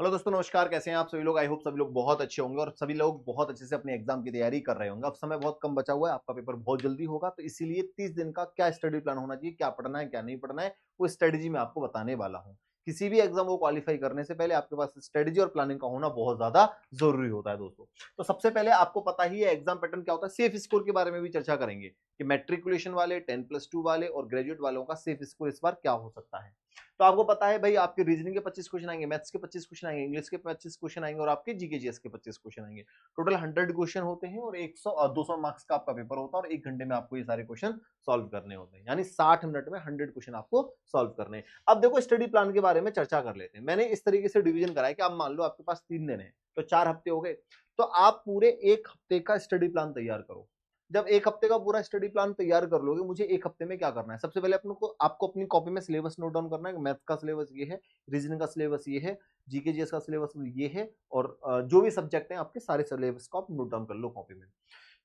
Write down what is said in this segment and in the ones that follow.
Hello दोस्तों, नमस्कार। कैसे हैं आप सभी लोग? आई होप सभी लोग बहुत अच्छे होंगे और सभी लोग बहुत अच्छे से अपने एग्जाम की तैयारी कर रहे होंगे। अब समय बहुत कम बचा हुआ है, आपका पेपर बहुत जल्दी होगा, तो इसीलिए 30 दिन का क्या स्टडी प्लान होना चाहिए, क्या पढ़ना है क्या नहीं पढ़ना है, वो स्ट्रेटेजी मैं आपको बताने वाला हूँ। किसी भी एग्जाम को क्वालिफाई करने से पहले आपके पास स्ट्रेटेजी और प्लानिंग का होना बहुत ज्यादा जरूरी होता है दोस्तों। तो सबसे पहले आपको पता ही है एग्जाम पैटर्न क्या होता है। सेफ स्कोर के बारे में भी चर्चा करेंगे कि मैट्रिकुलेशन वाले, 10+2 वाले और ग्रेजुएट वालों का सेफ स्कोर इस बार क्या हो सकता है। तो आपको पता है भाई, आपके रीजनिंग के 25 क्वेश्चन आएंगे, मैथ्स के 25 क्वेश्चन आएंगे, इंग्लिश के 25 क्वेश्चन आएंगे और आपके जीके जीएस के 25 क्वेश्चन आएंगे। टोटल 100 क्वेश्चन होते हैं और 200 मार्क्स का आपका पेपर होता है और 1 घंटे में आपको ये सारे क्वेश्चन सॉल्व करने होते हैं, यानी 60 मिनट में 100 क्वेश्चन आपको सॉल्व करने हैं। अब देखो, स्टडी प्लान के बारे में चर्चा कर लेते हैं। मैंने इस तरीके से डिवीजन कराया कि आप मान लो आपके पास 3 दिन है, तो 4 हफ्ते हो गए। तो आप पूरे 1 हफ्ते का स्टडी प्लान तैयार करो। जब 1 हफ्ते का पूरा स्टडी प्लान तैयार कर लोगे, मुझे 1 हफ्ते में क्या करना है, सबसे पहले आपको अपनी कॉपी में सिलेबस नोट डाउन करना है। मैथ का सिलेबस ये है, रीजनिंग का सिलेबस ये है, जीके जीएस का सिलेबस ये है और जो भी सब्जेक्ट हैं आपके सारे सिलेबस को आप नोट डाउन कर लो कॉपी में।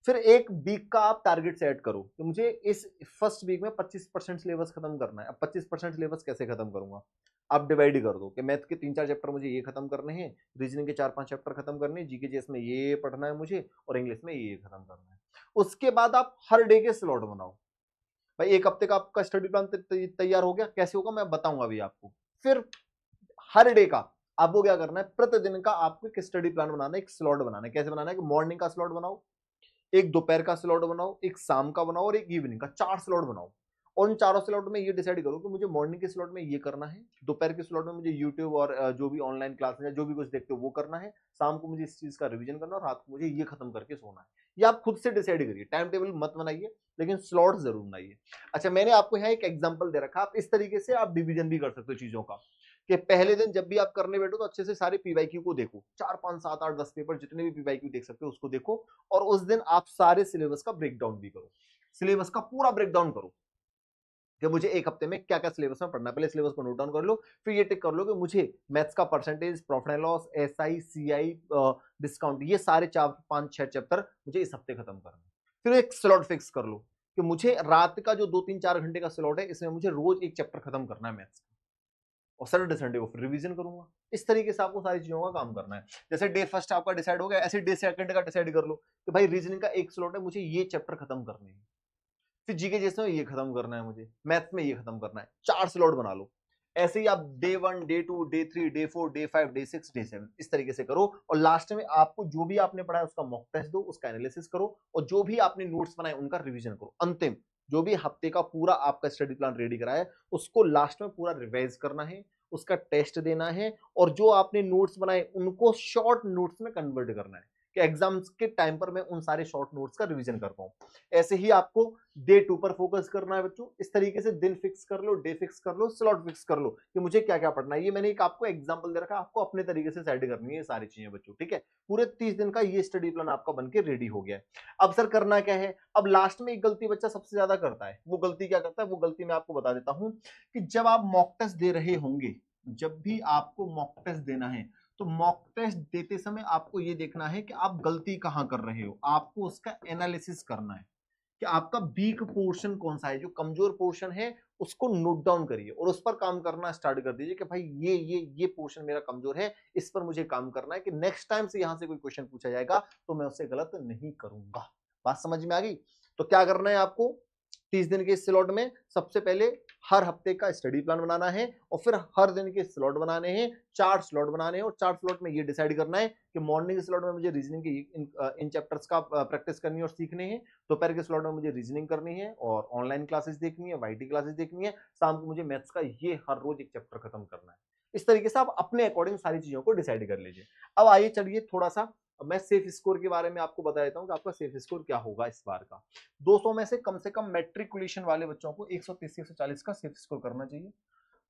फिर 1 वीक का आप टारगेट सेट करो कि मुझे इस फर्स्ट वीक में 25% सिलेबस खत्म करना है। अब 25% सिलेबस कैसे खत्म करूंगा, आप डिवाइड कर दो कि मैथ के 3-4 चैप्टर मुझे ये खत्म करने हैं, रीजनिंग के 4-5 चैप्टर खत्म करने हैं, जीके जीएस में ये पढ़ना है मुझे और इंग्लिश में ये खत्म करना है। उसके बाद आप हर डे के स्लॉट बनाओ। भाई 1 हफ्ते का आपका स्टडी प्लान तैयार हो गया, कैसे होगा मैं बताऊंगा अभी आपको। फिर हर डे का आपको क्या करना है, प्रतिदिन का आपको एक स्टडी प्लान बनाना है, एक स्लॉट बनाना है। कैसे बनाना है कि मॉर्निंग का स्लॉट बनाओ, एक दोपहर का स्लॉट बनाओ, एक शाम का बनाओ और एक इवनिंग का, 4 स्लॉट बनाओ। और उन चारों स्लॉट में ये डिसाइड करो कि मुझे मॉर्निंग के स्लॉट में ये करना है, दोपहर के स्लॉट में मुझे यूट्यूब और जो भी ऑनलाइन क्लासेस है, जो भी कुछ देखते हो वो करना है, शाम को मुझे इस चीज का रिवीजन करना है और रात को मुझे ये खत्म करके सोना है। ये आप खुद से डिसाइड करिए, टाइम टेबल मत बनाइए, लेकिन स्लॉट जरूर बनाइए। अच्छा, मैंने आपको यहाँ एक एग्जाम्पल दे रखा, आप इस तरीके से आप डिवीजन भी कर सकते हो चीजों का कि पहले दिन जब भी आप करने बैठो तो अच्छे से सारे पीवाईक्यू को देखो, 4 5 7 8 10 पेपर जितने भी पीवाईक्यू देख सकते हो उसको देखो। और उस दिन आप सारे सिलेबस का ब्रेकडाउन भी करो, सिलेबस का पूरा ब्रेकडाउन करो कि मुझे 1 हफ्ते में क्या क्या सिलेबस में पढ़ना है। पहले सिलेबस को नोट डाउन कर लो, फिर ये टिक कर लो कि मुझे मैथ्स का percentage, profit and loss, SI, CI, discount, ये सारे 4 5 6 चैप्टर मुझे इस हफ्ते खत्म करना है। फिर एक स्लॉट फिक्स कर लो कि मुझे रात का जो 2 3 4 घंटे का स्लॉट है, इसमें मुझे रोज एक चैप्टर खत्म करना है मैथ्स का और सैटरडे संडे को फिर रिवीजन करूंगा। इस तरीके से आपको सारी चीजों का काम करना है। जैसे डे फर्स्ट आपका डिसाइड हो गया, ऐसे डे सेकंड का डिसाइड कर लो कि भाई रीजनिंग का एक स्लॉट है, मुझे ये चैप्टर खत्म करने हैं। फिर जीके जैसे में ये खत्म करना है, मुझे मैथ में ये खत्म करना है। 4 स्लॉट बना लो। ऐसे ही आप day 1, day 2, day 3, day 4, day 5, day 6, day 7 इस तरीके से करो और लास्ट में आपको जो भी आपने पढ़ा है उसका मॉक टेस्ट दो, उसका एनालिसिस करो और जो भी आपने नोट्स बनाए उनका रिवीजन करो। अंतिम जो भी हफ्ते का पूरा आपका स्टडी प्लान रेडी करा है उसको लास्ट में पूरा रिवाइज करना है, उसका टेस्ट देना है और जो आपने नोट्स बनाए उनको शॉर्ट नोट्स में कन्वर्ट करना है कि एग्जाम्स के टाइम पर मैं उन सारे शॉर्ट नोट्स का रिवीजन कर पाऊं। ऐसे ही आपको डे 2 पर फोकस करना है बच्चों। इस तरीके से दिन फिक्स कर लो, डे फिक्स कर लो, स्लॉट फिक्स कर लो कि मुझे क्या क्या पढ़ना है। ये मैंने एक आपको एग्जांपल दे रखा, आपको अपने तरीके से सेट करनी है ये सारी चीजें बच्चों, ठीक है। पूरे 30 दिन का ये स्टडी प्लान आपका बनके रेडी हो गया है। अब सर करना क्या है, अब लास्ट में एक गलती बच्चा सबसे ज्यादा करता है। वो गलती क्या करता है, वो गलती मैं आपको बता देता हूं कि जब आप मॉक टेस्ट दे रहे होंगे, जब भी आपको मॉक टेस्ट देना है तो मॉक टेस्ट देते समय आपको ये देखना है कि आप गलती कहां कर रहे हो, आपको उसका एनालिसिस करना है कि आपका वीक पोर्शन कौन सा है, जो कमजोर पोर्शन है उसको नोट डाउन करिए और उस पर काम करना स्टार्ट कर दीजिए कि भाई ये पोर्शन मेरा कमजोर है, इस पर मुझे काम करना है कि नेक्स्ट टाइम से यहां से कोई क्वेश्चन पूछा जाएगा तो मैं उससे गलत नहीं करूंगा। बात समझ में आ गई? तो क्या करना है आपको, 30 दिन के स्लॉट में सबसे पहले हर हफ्ते का स्टडी प्लान बनाना है और फिर हर दिन के स्लॉट बनाने हैं, 4 स्लॉट बनाने हैं और 4 स्लॉट में ये डिसाइड करना है कि मॉर्निंग स्लॉट में मुझे रीजनिंग की इन चैप्टर्स का प्रैक्टिस करनी है और सीखने हैं, दोपहर के स्लॉट में मुझे रीजनिंग करनी है और ऑनलाइन क्लासेस देखनी है, वाईटी क्लासेस देखनी है, शाम को मुझे मैथ्स का ये हर रोज एक चैप्टर खत्म करना है। इस तरीके से आप अपने अकॉर्डिंग सारी चीजों को डिसाइड कर लीजिए। अब आइए चलिए थोड़ा सा मैं सेफ स्कोर के बारे में आपको बता देता हूँ कि आपका सेफ स्कोर क्या होगा इस बार का। 200 में से कम मैट्रिकुलेशन वाले बच्चों को 130 से 140 का सेफ स्कोर करना चाहिए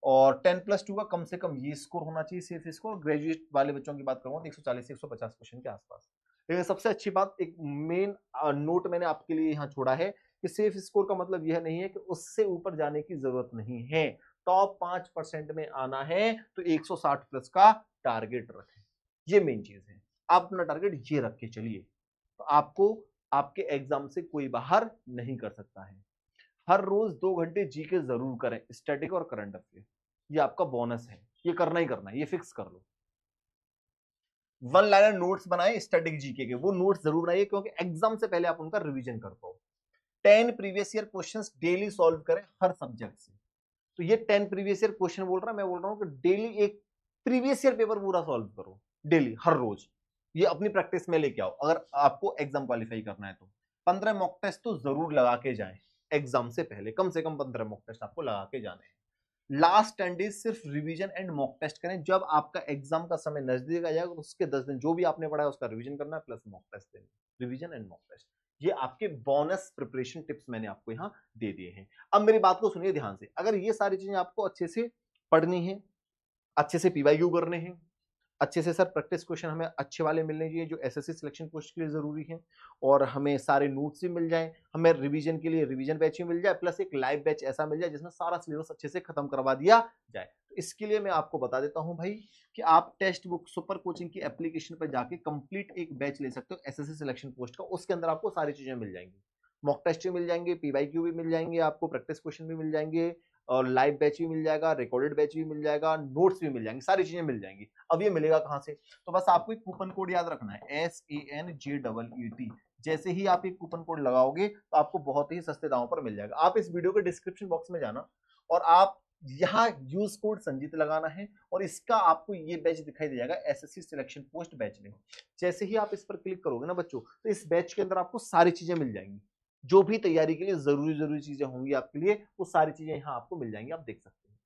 और 10+2 का कम से कम ये स्कोर होना चाहिए सेफ स्कोर। ग्रेजुएट वाले बच्चों की बात करूंगा तो 140 से 150 क्वेश्चन के आसपास। लेकिन सबसे अच्छी बात, एक मेन नोट मैंने आपके लिए यहाँ छोड़ा है कि सेफ स्कोर का मतलब यह नहीं है कि उससे ऊपर जाने की जरूरत नहीं है। टॉप 5% में आना है तो 160 प्लस का टारगेट रखें, ये मेन चीज है। आप अपना टारगेट ये रख के चलिए तो आपको आपके एग्जाम से कोई बाहर नहीं कर सकता है। हर रोज 2 घंटे जीके जरूर करें, स्टैटिक और करंट अफेयर, ये आपका बोनस है, ये करना ही करना है, ये फिक्स कर लो। वन लाइनर नोट्स बनाए स्टैटिक जीके के, वो नोट्स जरूर बनाइए क्योंकि एग्जाम से पहले आप उनका रिवीजन कर पाओ। 10 previous year questions daily solve करें हर सब्जेक्ट से। तो ये 10 प्रीवियस ईयर क्वेश्चन बोल रहा, मैं बोल रहा हूं कि डेली एक प्रीवियस ईयर पेपर पूरा सॉल्व करो, डेली हर रोज। ये अपनी प्रैक्टिस में लेके आओ अगर आपको एग्जाम क्वालिफाई करना है तो। 15 मॉक टेस्ट तो जरूर लगा के जाएं एग्जाम से पहले, कम से कम 15 मॉक टेस्ट आपको लगा के जाने हैं। लास्ट 10 डेज सिर्फ रिवीजन एंड मॉक टेस्ट करें। जब आपका एग्जाम का समय नजदीक आ जाएगा उसके 10 दिन जो भी आपने पढ़ा है उसका रिवीजन करना है, प्लस मॉक टेस्ट देना, रिवीजन एंड मॉक टेस्ट। ये आपके बोनस प्रिपरेशन टिप्स मैंने आपको यहाँ दे दिए हैं। अब मेरी बात को सुनिए ध्यान से, अगर ये सारी चीजें आपको अच्छे से पढ़नी है, अच्छे से पीवाईक्यू करने हैं, अच्छे से सर प्रैक्टिस क्वेश्चन हमें अच्छे वाले मिलने चाहिए जो एसएससी सिलेक्शन पोस्ट के लिए जरूरी है, और हमें सारे नोट्स भी मिल जाए, हमें रिवीजन के लिए रिवीजन बैच भी मिल जाए, प्लस एक लाइव बैच ऐसा मिल जाए जिसमें सारा सिलेबस अच्छे से खत्म करवा दिया जाए। तो इसके लिए मैं आपको बता देता हूं भाई कि आप टेक्स्ट बुक सुपर कोचिंग की एप्लीकेशन पर जाके कंप्लीट एक बैच ले सकते हो एसएससी सिलेक्शन पोस्ट का। उसके अंदर आपको सारी चीजें मिल जाएंगी, मॉक टेस्ट भी मिल जाएंगे, पीवाईक्यू भी मिल जाएंगे, आपको प्रैक्टिस क्वेश्चन भी मिल जाएंगे, और लाइव बैच भी मिल जाएगा, रिकॉर्डेड बैच भी मिल जाएगा, नोट्स भी मिल जाएंगे, सारी चीजें मिल जाएंगी। अब ये मिलेगा कहां से? तो बस आपको एक कूपन कोड याद रखना है, SANJEET। जैसे ही आप एक कूपन कोड लगाओगे तो आपको बहुत ही सस्ते दामों पर मिल जाएगा। आप इस वीडियो के डिस्क्रिप्शन बॉक्स में जाना और आप यहाँ यूज कोड संजीत लगाना है और इसका आपको ये बैच दिखाई दे जाएगा, एसएससी सिलेक्शन पोस्ट बैच में। जैसे ही आप इस पर क्लिक करोगे ना बच्चों, तो इस बैच के अंदर आपको सारी चीजें मिल जाएंगी, जो भी तैयारी के लिए जरूरी चीजें होंगी आपके लिए, वो सारी चीजें यहाँ आपको मिल जाएंगी, आप देख सकते हैं।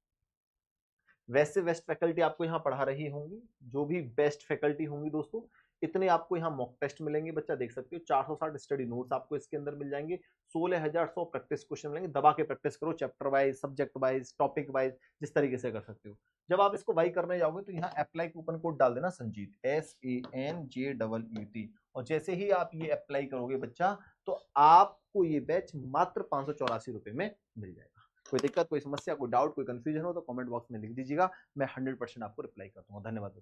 वैसे बेस्ट फैकल्टी आपको यहाँ पढ़ा रही होंगी, जो भी बेस्ट फैकल्टी होंगी दोस्तों, इतने आपको यहाँ मॉक टेस्ट मिलेंगे, बच्चा देख सकते हो 460 स्टडी नोट्स आपको इसके अंदर मिल जाएंगे, 16,100 प्रैक्टिस क्वेश्चन मिलेंगे। दबा के प्रैक्टिस करो, chapter wise, subject wise, topic wise, जिस तरीके से कर सकते हो। जब आप इसको वाई करने जाओगे तो यहाँ अप्लाई कूपन कोड डाल देना संजीत, SANJEET, और जैसे ही आप ये अप्लाई करोगे बच्चा, तो आपको ये बैच मात्र 584 रुपए में मिल जाएगा। कोई दिक्कत, कोई समस्या, कोई डाउट, कोई कंफ्यूजन हो तो कमेंट बॉक्स में लिख दीजिएगा, मैं 100% आपको रिप्लाई कर दूंगा। धन्यवाद।